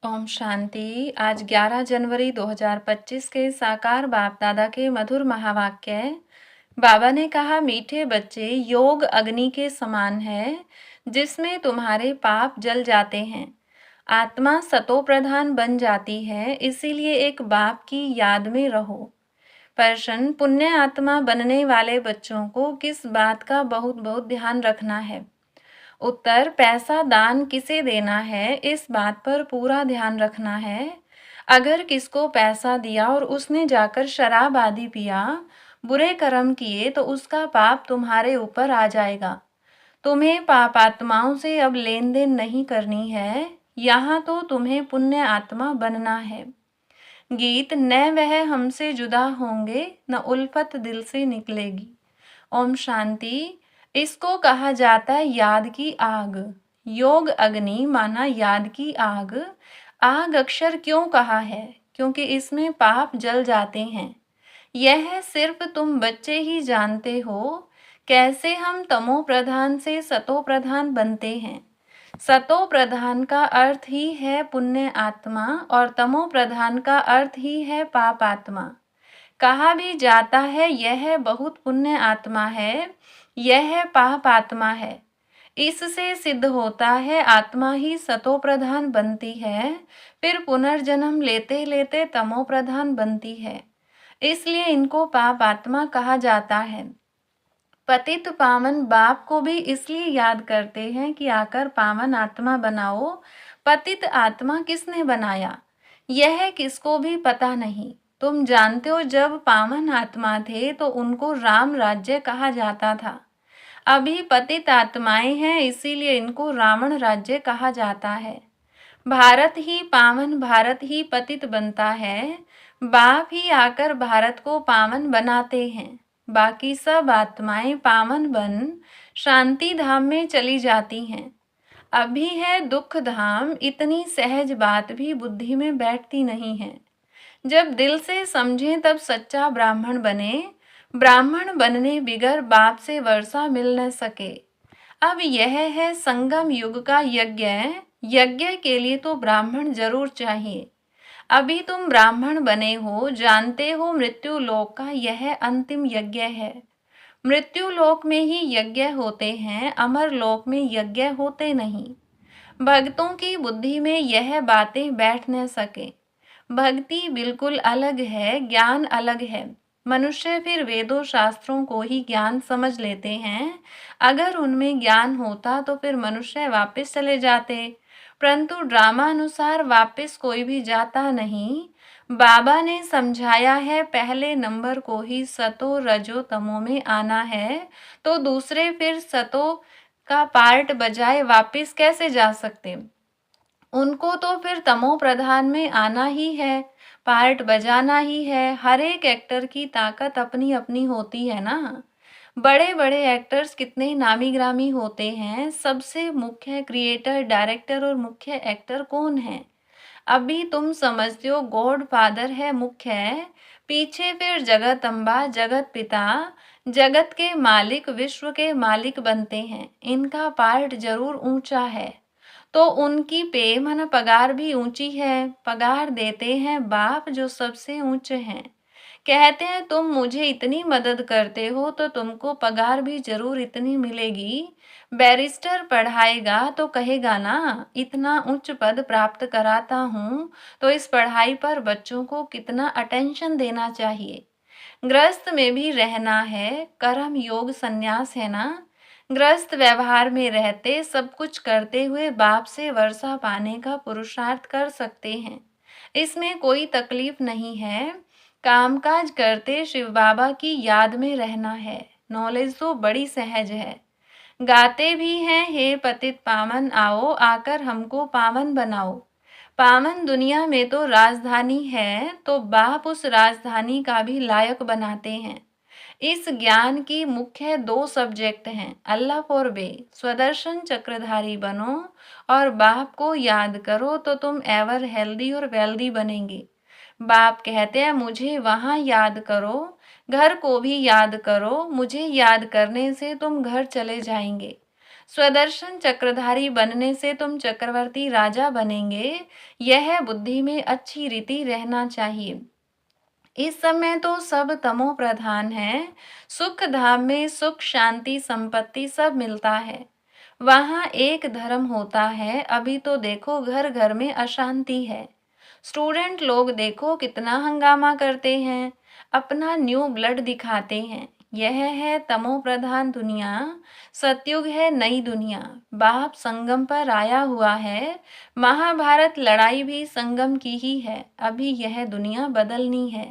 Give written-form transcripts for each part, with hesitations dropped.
ओम शांति। आज 11 जनवरी 2025 के साकार बाप दादा के मधुर महावाक्य। बाबा ने कहा, मीठे बच्चे, योग अग्नि के समान है जिसमें तुम्हारे पाप जल जाते हैं। आत्मा सतो प्रधान बन जाती है, इसीलिए एक बाप की याद में रहो। प्रश्न, पुण्य आत्मा बनने वाले बच्चों को किस बात का बहुत बहुत ध्यान रखना है? उत्तर, पैसा दान किसे देना है इस बात पर पूरा ध्यान रखना है। अगर किसको पैसा दिया और उसने जाकर शराब आदि पिया, बुरे कर्म किए, तो उसका पाप तुम्हारे ऊपर आ जाएगा। तुम्हें पापात्माओं से अब लेन देन नहीं करनी है, यहाँ तो तुम्हें पुण्य आत्मा बनना है। गीत, न वह हमसे जुदा होंगे, न उल्फत दिल से निकलेगी। ओम शांति। इसको कहा जाता है याद की आग। योग अग्नि माना याद की आग। आग अक्षर क्यों कहा है? क्योंकि इसमें पाप जल जाते हैं। यह सिर्फ तुम बच्चे ही जानते हो कैसे हम तमो प्रधान से सतो प्रधान बनते हैं। सतो प्रधान का अर्थ ही है पुण्य आत्मा और तमो प्रधान का अर्थ ही है पाप आत्मा। कहा भी जाता है यह बहुत पुण्य आत्मा है, यह पाप आत्मा है। इससे सिद्ध होता है आत्मा ही सतो प्रधान बनती है, फिर पुनर्जन्म लेते लेते तमो प्रधान बनती है, इसलिए इनको पाप आत्मा कहा जाता है। पतित पावन बाप को भी इसलिए याद करते हैं कि आकर पावन आत्मा बनाओ। पतित आत्मा किसने बनाया, यह किसको भी पता नहीं। तुम जानते हो जब पावन आत्मा थे तो उनको राम राज्य कहा जाता था। अभी पतित आत्माएं हैं, इसीलिए इनको रावण राज्य कहा जाता है। भारत ही पावन, भारत ही पतित बनता है। बाप ही आकर भारत को पावन बनाते हैं। बाकी सब आत्माएं पावन बन शांति धाम में चली जाती हैं। अभी है दुख धाम, इतनी सहज बात भी बुद्धि में बैठती नहीं है। जब दिल से समझें तब सच्चा ब्राह्मण बने। ब्राह्मण बनने बिगर बाप से वर्षा मिल न सके। अब यह है संगम युग का यज्ञ। यज्ञ के लिए तो ब्राह्मण जरूर चाहिए। अभी तुम ब्राह्मण बने हो, जानते हो मृत्यु लोक का यह अंतिम यज्ञ है। मृत्यु लोक में ही यज्ञ होते हैं, अमर लोक में यज्ञ होते नहीं। भक्तों की बुद्धि में यह बातें बैठ न सके। भक्ति बिल्कुल अलग है, ज्ञान अलग है। मनुष्य फिर वेदों शास्त्रों को ही ज्ञान समझ लेते हैं। अगर उनमें ज्ञान होता तो फिर मनुष्य वापस चले जाते, परंतु ड्रामा अनुसार वापस कोई भी जाता नहीं। बाबा ने समझाया है पहले नंबर को ही सतो रजो तमो में आना है, तो दूसरे फिर सतो का पार्ट बजाय वापस कैसे जा सकते? उनको तो फिर तमो प्रधान में आना ही है, पार्ट बजाना ही है। हर एक एक्टर की ताकत अपनी अपनी होती है ना। बड़े बड़े एक्टर्स कितने नामी ग्रामी होते हैं। सबसे मुख्य क्रिएटर, डायरेक्टर और मुख्य एक्टर कौन है? अभी तुम समझते हो गॉड फादर है मुख्य, पीछे फिर जगत अम्बा, जगत पिता, जगत के मालिक, विश्व के मालिक बनते हैं। इनका पार्ट जरूर ऊंचा है, तो उनकी पे मन पगार भी ऊंची है। पगार देते हैं बाप जो सबसे ऊंचे हैं। कहते हैं तुम मुझे इतनी मदद करते हो तो तुमको पगार भी जरूर इतनी मिलेगी। बैरिस्टर पढ़ाएगा तो कहेगा ना, इतना उच्च पद प्राप्त कराता हूँ तो इस पढ़ाई पर बच्चों को कितना अटेंशन देना चाहिए। गृहस्थ में भी रहना है, कर्म योग संन्यास है ना। गृहस्थ व्यवहार में रहते सब कुछ करते हुए बाप से वर्षा पाने का पुरुषार्थ कर सकते हैं, इसमें कोई तकलीफ नहीं है। कामकाज करते शिव बाबा की याद में रहना है। नॉलेज तो बड़ी सहज है। गाते भी हैं, हे पतित पावन आओ, आकर हमको पावन बनाओ। पावन दुनिया में तो राजधानी है, तो बाप उस राजधानी का भी लायक बनाते हैं। इस ज्ञान की मुख्य दो सब्जेक्ट हैं, अल्लाह फॉर बे, स्वदर्शन चक्रधारी बनो और बाप को याद करो तो तुम एवर हेल्दी और वेल्दी बनेंगे। बाप कहते हैं मुझे वहाँ याद करो, घर को भी याद करो। मुझे याद करने से तुम घर चले जाएंगे। स्वदर्शन चक्रधारी बनने से तुम चक्रवर्ती राजा बनेंगे, यह बुद्धि में अच्छी रीति रहना चाहिए। इस समय तो सब तमो प्रधान है। सुख धाम में सुख शांति संपत्ति सब मिलता है, वहां एक धर्म होता है। अभी तो देखो घर घर में अशांति है। स्टूडेंट लोग देखो कितना हंगामा करते हैं, अपना न्यू ब्लड दिखाते हैं। यह है तमो प्रधान दुनिया। सतयुग है नई दुनिया। बाप संगम पर आया हुआ है। महाभारत लड़ाई भी संगम की ही है। अभी यह दुनिया बदलनी है।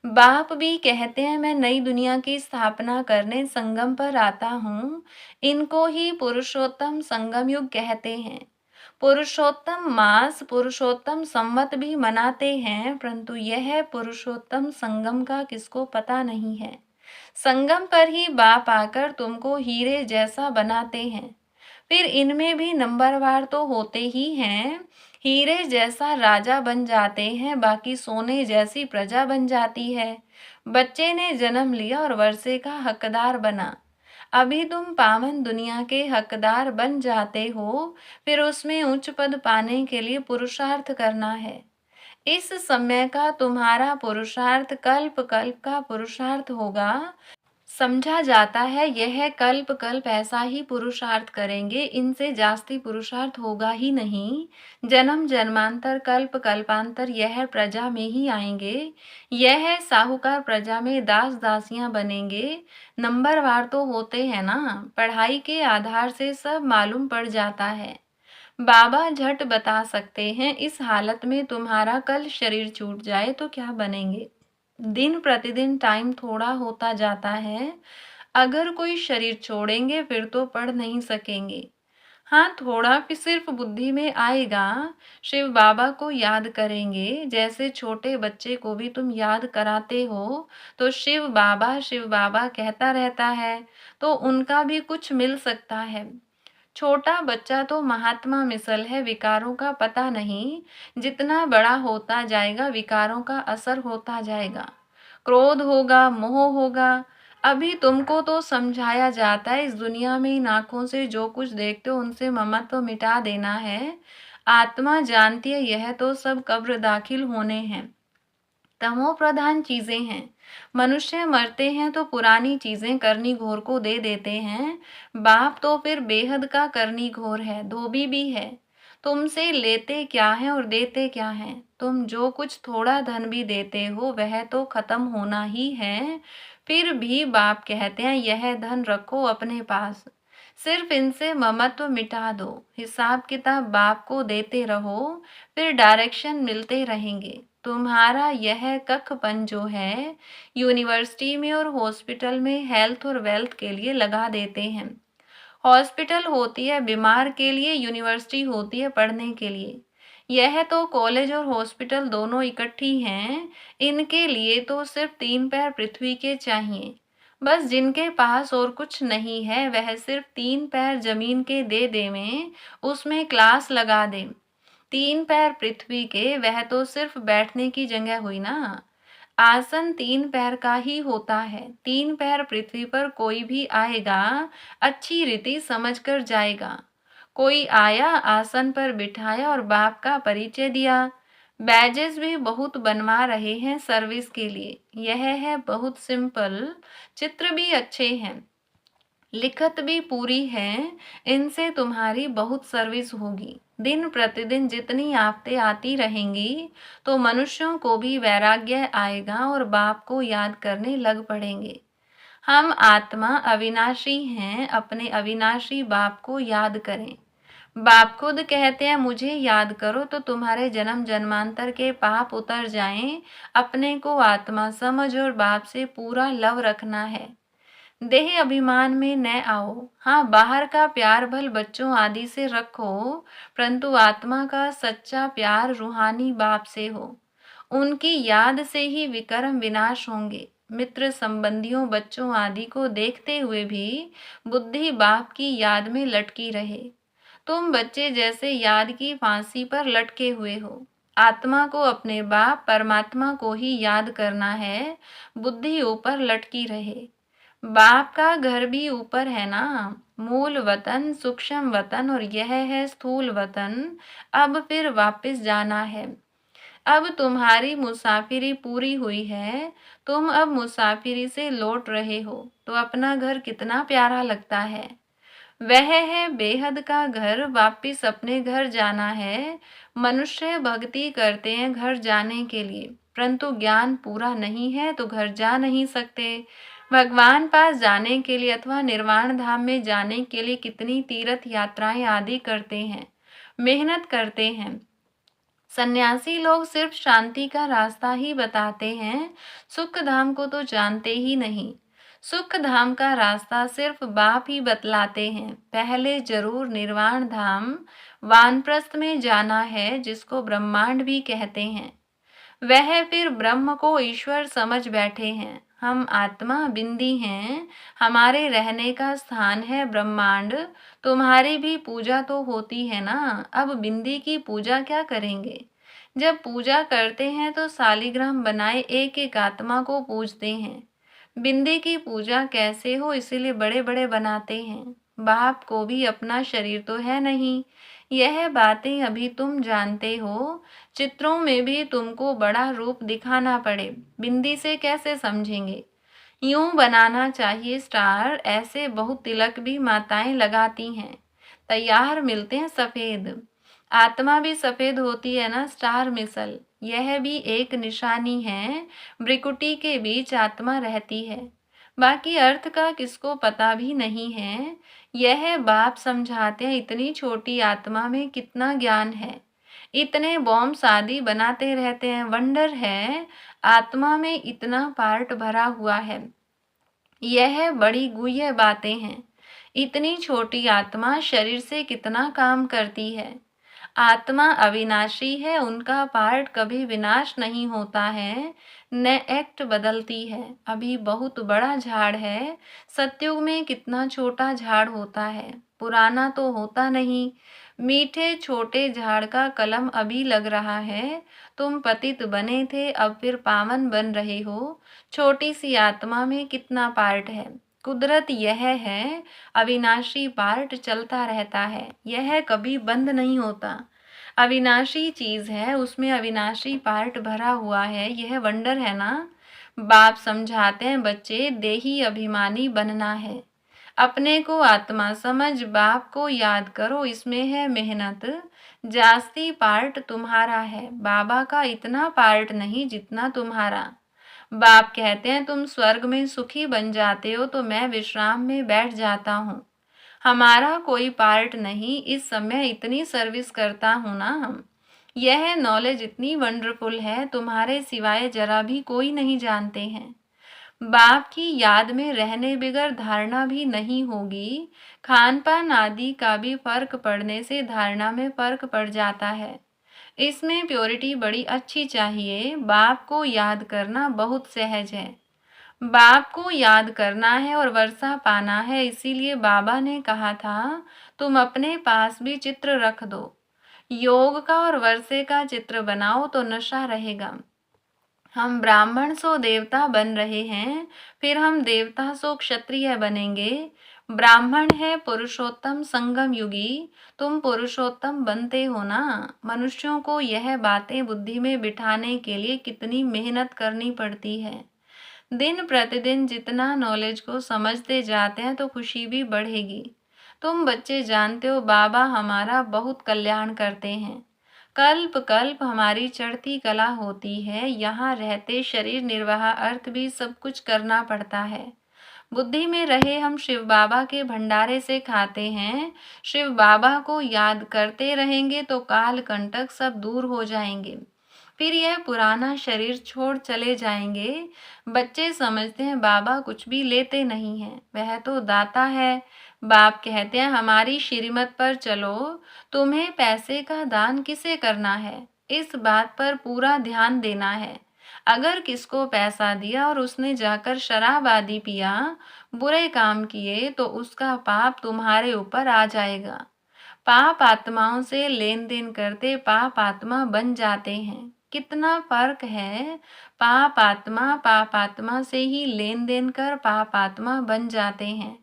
बाप भी कहते हैं मैं नई दुनिया की स्थापना करने संगम पर आता हूँ। इनको ही पुरुषोत्तम संगम युग कहते हैं। पुरुषोत्तम मास पुरुषोत्तम संवत भी मनाते हैं, परंतु यह पुरुषोत्तम संगम का किसको पता नहीं है। संगम पर ही बाप आकर तुमको हीरे जैसा बनाते हैं। फिर इनमें भी नंबरवार तो होते ही हैं। हीरे जैसा राजा बन जाते हैं, बाकी सोने जैसी प्रजा बन जाती है। बच्चे ने जन्म लिया और वर्षे का हकदार बना। अभी तुम पावन दुनिया के हकदार बन जाते हो, फिर उसमें उच्च पद पाने के लिए पुरुषार्थ करना है। इस समय का तुम्हारा पुरुषार्थ कल्प कल्प का पुरुषार्थ होगा। समझा जाता है यह कल्प कल्प ऐसा ही पुरुषार्थ करेंगे, इनसे जास्ती पुरुषार्थ होगा ही नहीं। जन्म जन्मांतर कल्प कल्पांतर यह प्रजा में ही आएंगे। यह साहूकार प्रजा में दास दासियां बनेंगे। नंबरवार तो होते हैं ना, पढ़ाई के आधार से सब मालूम पड़ जाता है। बाबा झट बता सकते हैं इस हालत में तुम्हारा कल शरीर छूट जाए तो क्या बनेंगे। दिन प्रतिदिन टाइम थोड़ा होता जाता है। अगर कोई शरीर छोड़ेंगे फिर तो पढ़ नहीं सकेंगे। हाँ, थोड़ा भी सिर्फ बुद्धि में आएगा। शिव बाबा को याद करेंगे, जैसे छोटे बच्चे को भी तुम याद कराते हो तो शिव बाबा कहता रहता है, तो उनका भी कुछ मिल सकता है। छोटा बच्चा तो महात्मा मिसल है, विकारों का पता नहीं। जितना बड़ा होता जाएगा विकारों का असर होता जाएगा। क्रोध होगा, मोह होगा। अभी तुमको तो समझाया जाता है इस दुनिया में इन आंखों से जो कुछ देखते हो उनसे ममत्व मिटा देना है। आत्मा जानती है यह तो सब कब्र दाखिल होने हैं। तमो प्रधान चीजें हैं। मनुष्य मरते हैं तो पुरानी चीजें करनी घोर को दे देते हैं। बाप तो फिर बेहद का करनी घोर है, धोबी भी है। तुमसे लेते क्या है और देते क्या है। तुम जो कुछ थोड़ा धन भी देते हो वह तो खत्म होना ही है। फिर भी बाप कहते हैं यह धन रखो अपने पास। सिर्फ इनसे ममत्व मिटा दो। हिसाब किताब बाप को देते रहो, फिर डायरेक्शन मिलते रहेंगे। तुम्हारा यह कखपन जो है यूनिवर्सिटी में और हॉस्पिटल में हेल्थ और वेल्थ के लिए लगा देते हैं। हॉस्पिटल होती है बीमार के लिए, यूनिवर्सिटी होती है पढ़ने के लिए। यह तो कॉलेज और हॉस्पिटल दोनों इकट्ठी हैं। इनके लिए तो सिर्फ 3 पैर पृथ्वी के चाहिए। बस जिनके पास और कुछ नहीं है वह सिर्फ 3 पैर जमीन के दे देवें, उसमें क्लास लगा दें। 3 पैर पृथ्वी के वह तो सिर्फ बैठने की जगह हुई ना। आसन 3 पैर का ही होता है। 3 पैर पृथ्वी पर कोई भी आएगा अच्छी रीति समझ कर जाएगा। कोई आया आसन पर बिठाया और बाप का परिचय दिया। बैजेस भी बहुत बनवा रहे हैं सर्विस के लिए। यह है बहुत सिंपल। चित्र भी अच्छे हैं, लिखत भी पूरी है। इनसे तुम्हारी बहुत सर्विस होगी। दिन प्रतिदिन जितनी आफतें आती रहेंगी तो मनुष्यों को भी वैराग्य आएगा और बाप को याद करने लग पड़ेंगे। हम आत्मा अविनाशी हैं, अपने अविनाशी बाप को याद करें। बाप खुद कहते हैं मुझे याद करो तो तुम्हारे जन्म जन्मांतर के पाप उतर जाएं। अपने को आत्मा समझ और बाप से पूरा लव रखना है। देह अभिमान में न आओ। हाँ, बाहर का प्यार भल बच्चों आदि से रखो, परंतु आत्मा का सच्चा प्यार रूहानी बाप से हो। उनकी याद से ही विकर्म विनाश होंगे। मित्र संबंधियों बच्चों आदि को देखते हुए भी बुद्धि बाप की याद में लटकी रहे। तुम बच्चे जैसे याद की फांसी पर लटके हुए हो। आत्मा को अपने बाप परमात्मा को ही याद करना है। बुद्धि ऊपर लटकी रहे। बाप का घर भी ऊपर है ना। मूल वतन, सूक्ष्म वतन और यह है स्थूल वतन। अब फिर वापस जाना है। अब तुम्हारी मुसाफिरी पूरी हुई है। तुम अब मुसाफिरी से लौट रहे हो तो अपना घर कितना प्यारा लगता है। वह है बेहद का घर। वापिस अपने घर जाना है। मनुष्य भक्ति करते हैं घर जाने के लिए, परंतु ज्ञान पूरा नहीं है तो घर जा नहीं सकते। भगवान पास जाने के लिए अथवा निर्वाण धाम में जाने के लिए कितनी तीर्थ यात्राएं आदि करते हैं, मेहनत करते हैं। सन्यासी लोग सिर्फ शांति का रास्ता ही बताते हैं, सुख धाम को तो जानते ही नहीं। सुख धाम का रास्ता सिर्फ बाप ही बतलाते हैं। पहले जरूर निर्वाण धाम वानप्रस्थ में जाना है, जिसको ब्रह्मांड भी कहते हैं। वह फिर ब्रह्म को ईश्वर समझ बैठे हैं। हम आत्मा बिंदी हैं, हमारे रहने का स्थान है ब्रह्मांड। तुम्हारी भी पूजा तो होती है ना। अब बिंदी की पूजा क्या करेंगे। जब पूजा करते हैं तो शालिग्राम बनाए एक एक आत्मा को पूजते हैं। बिंदी की पूजा कैसे हो, इसीलिए बड़े बड़े बनाते हैं। बाप को भी अपना शरीर तो है नहीं। यह बातें अभी तुम जानते हो। चित्रों में भी तुमको बड़ा रूप दिखाना पड़े, बिंदी से कैसे समझेंगे। यूं बनाना चाहिए स्टार। ऐसे बहुत तिलक भी माताएं लगाती हैं, तैयार मिलते हैं सफेद। आत्मा भी सफेद होती है ना स्टार मिसल। यह भी एक निशानी है। भ्रिकुटी के बीच आत्मा रहती है। बाकी अर्थ का किसको पता भी नहीं है। यह बाप समझाते हैं, इतनी छोटी आत्मा में कितना ज्ञान है। इतने बॉम्ब आदि बनाते रहते हैं। वंडर है, आत्मा में इतना पार्ट भरा हुआ है। यह बड़ी गुह्य बातें हैं। इतनी छोटी आत्मा शरीर से कितना काम करती है। आत्मा अविनाशी है, उनका पार्ट कभी विनाश नहीं होता है, न एक्ट बदलती है। अभी बहुत बड़ा झाड़ है। सतयुग में कितना छोटा झाड़ होता है, पुराना तो होता नहीं। मीठे छोटे झाड़ का कलम अभी लग रहा है। तुम पतित बने थे, अब फिर पावन बन रहे हो। छोटी सी आत्मा में कितना पार्ट है। कुदरत यह है, अविनाशी पार्ट चलता रहता है, यह कभी बंद नहीं होता। अविनाशी चीज है, उसमें अविनाशी पार्ट भरा हुआ है। यह वंडर है ना। बाप समझाते हैं, बच्चे देही अभिमानी बनना है। अपने को आत्मा समझ बाप को याद करो, इसमें है मेहनत। जास्ती पार्ट तुम्हारा है, बाबा का इतना पार्ट नहीं जितना तुम्हारा। बाप कहते हैं, तुम स्वर्ग में सुखी बन जाते हो तो मैं विश्राम में बैठ जाता हूँ। हमारा कोई पार्ट नहीं, इस समय इतनी सर्विस करता हूँ ना हम। यह नॉलेज इतनी वंडरफुल है, तुम्हारे सिवाय जरा भी कोई नहीं जानते हैं। बाप की याद में रहने बगैर धारणा भी नहीं होगी। खान पान आदि का भी फर्क पड़ने से धारणा में फर्क पड़ जाता है। इसमें प्योरिटी बड़ी अच्छी चाहिए। बाप को याद करना बहुत सहज है। बाप को याद करना है और वर्षा पाना है, इसीलिए बाबा ने कहा था, तुम अपने पास भी चित्र रख दो। योग का और वर्षे का चित्र बनाओ तो नशा रहेगा। हम ब्राह्मण सो देवता बन रहे हैं, फिर हम देवता सो क्षत्रिय बनेंगे। ब्राह्मण है पुरुषोत्तम संगम युगी, तुम पुरुषोत्तम बनते हो ना। मनुष्यों को यह बातें बुद्धि में बिठाने के लिए कितनी मेहनत करनी पड़ती है। दिन प्रतिदिन जितना नॉलेज को समझते जाते हैं तो खुशी भी बढ़ेगी। तुम बच्चे जानते हो, बाबा हमारा बहुत कल्याण करते हैं। कल्प कल्प हमारी चढ़ती कला होती है। यहाँ रहते शरीर निर्वाह अर्थ भी सब कुछ करना पड़ता है। बुद्धि में रहे हम शिव बाबा के भंडारे से खाते हैं। शिव बाबा को याद करते रहेंगे तो काल कंटक सब दूर हो जाएंगे। फिर यह पुराना शरीर छोड़ चले जाएंगे। बच्चे समझते हैं बाबा कुछ भी लेते नहीं हैं, वह तो दाता है। बाप कहते हैं, हमारी श्रीमत पर चलो। तुम्हें पैसे का दान किसे करना है, इस बात पर पूरा ध्यान देना है। अगर किसको पैसा दिया और उसने जाकर शराब आदि पिया, बुरे काम किए, तो उसका पाप तुम्हारे ऊपर आ जाएगा। पाप आत्माओं से लेन देन करते पाप आत्मा बन जाते हैं। कितना फर्क है। पाप आत्मा से ही लेन देन कर पाप आत्मा बन जाते हैं।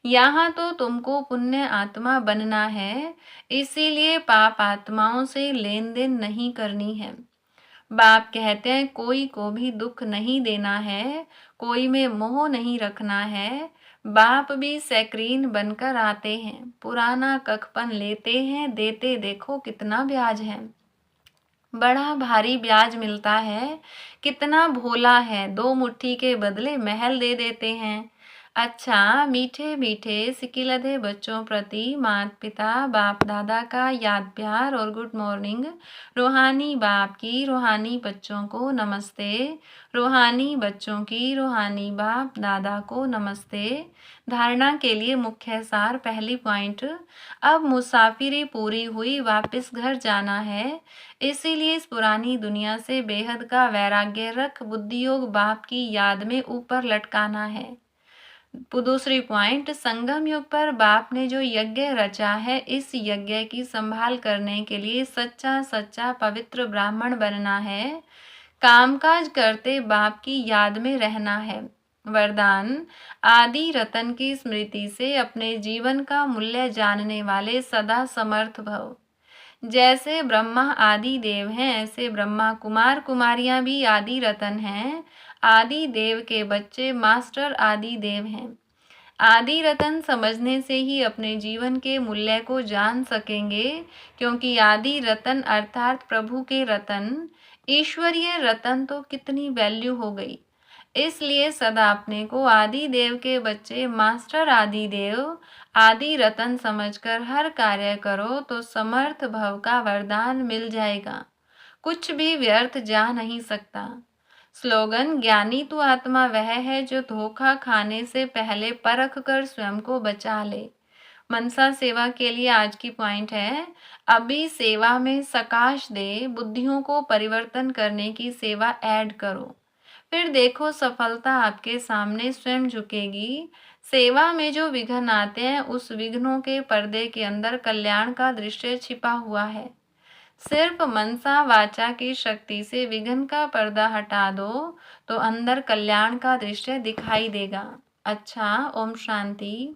यहाँ तो तुमको पुण्य आत्मा बनना है, इसीलिए पाप आत्माओं से लेन देन नहीं करनी है। बाप कहते हैं कोई को भी दुख नहीं देना है, कोई में मोह नहीं रखना है। बाप भी सैकरीन बनकर आते हैं, पुराना कखपन लेते हैं, देते देखो कितना ब्याज है। बड़ा भारी ब्याज मिलता है, कितना भोला है, 2 मुट्ठी के बदले महल दे देते हैं। अच्छा, मीठे मीठे सिकिलधे बच्चों प्रति माता पिता बाप दादा का याद प्यार और गुड मॉर्निंग। रूहानी बाप की रूहानी बच्चों को नमस्ते, रूहानी बच्चों की रूहानी बाप दादा को नमस्ते। धारणा के लिए मुख्य सार, पहली पॉइंट, अब मुसाफिरी पूरी हुई, वापस घर जाना है, इसीलिए इस पुरानी दुनिया से बेहद का वैराग्य रख बुद्धि योग बाप की याद में ऊपर लटकाना है। दूसरी पॉइंट, संगम युग पर बाप ने जो यज्ञ रचा है, इस यज्ञ की संभाल करने के लिए सच्चा सच्चा पवित्र ब्राह्मण बनना है। कामकाज करते बाप की याद में रहना है। वरदान, आदि रतन की स्मृति से अपने जीवन का मूल्य जानने वाले सदा समर्थ भव। जैसे ब्रह्मा आदि देव हैं, ऐसे ब्रह्मा कुमार कुमारियां भी आदि रतन हैं। आदि देव के बच्चे मास्टर आदि देव हैं। आदि रतन समझने से ही अपने जीवन के मूल्य को जान सकेंगे, क्योंकि आदि रतन अर्थात प्रभु के रतन, ईश्वरीय रतन तो कितनी वैल्यू हो गई। इसलिए सदा अपने को आदि देव के बच्चे मास्टर आदि देव आदि रतन समझकर हर कार्य करो तो समर्थ भव का वरदान मिल जाएगा। कुछ भी व्यर्थ जा नहीं सकता। स्लोगन, ज्ञानी तू आत्मा वह है जो धोखा खाने से पहले परख कर स्वयं को बचा ले। मनसा सेवा के लिए आज की पॉइंट है, अभी सेवा में सकाश दे, बुद्धियों को परिवर्तन करने की सेवा ऐड करो, फिर देखो सफलता आपके सामने स्वयं झुकेगी। सेवा में जो विघ्न आते हैं, उस विघ्नों के पर्दे के अंदर कल्याण का दृश्य छिपा हुआ है। सिर्फ मनसा वाचा की शक्ति से विघ्न का पर्दा हटा दो तो अंदर कल्याण का दृश्य दिखाई देगा। अच्छा, ओम शांति।